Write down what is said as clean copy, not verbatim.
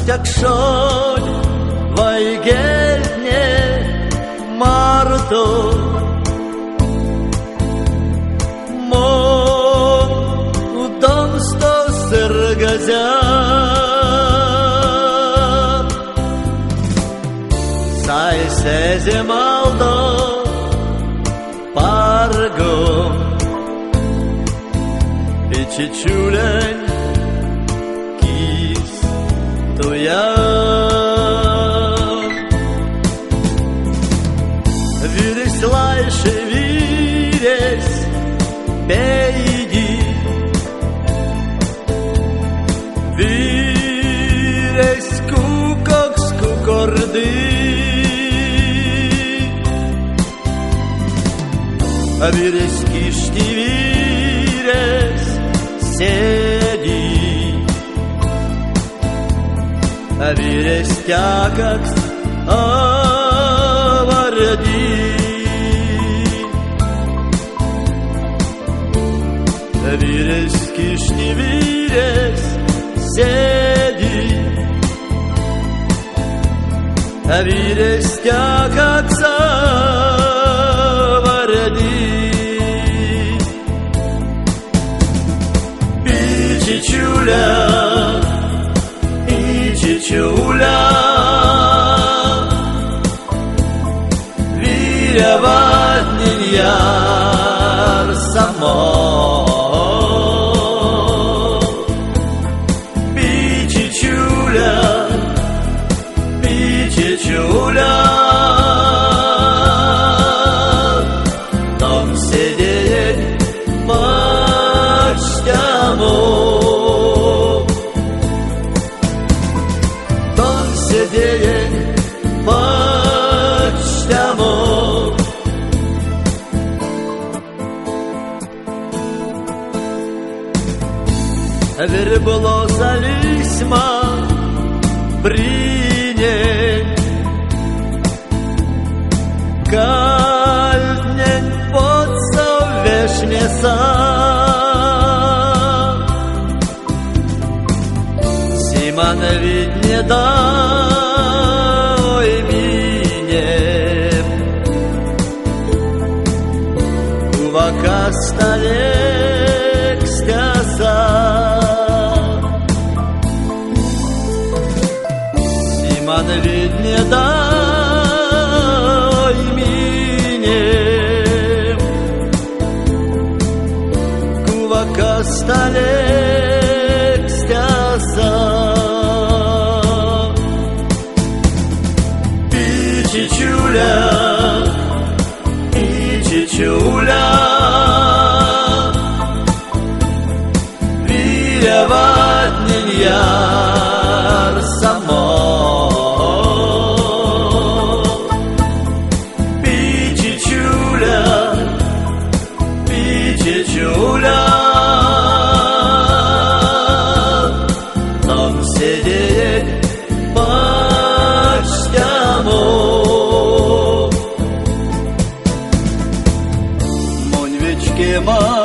Jakšon vaigelne marto mon udomsto sırgaza sai sezem aldo pargo içi çulen ja Vyres laišė vyres beigi Vyres kukoks kukordi Vyres kišti vyres sėdi Vyres tekaks avardi Vyres kišni vyres sėdi Vyres tekaks avardi Bičičiulė Čula Vyriavadnin jar samo Bičičiulė Tam sėdėjai mačtamo Sėdėjai mačtamo Virbulos alisma принять Кальнен подсовешнеса Симан ведь не дай мне Кувака столек стяса Симан ведь не дай мне Кувака столек стяса Чичуля Vyriavadnin jar samo Bičičiulė Tam sėdėjai mačtamo Monvičke man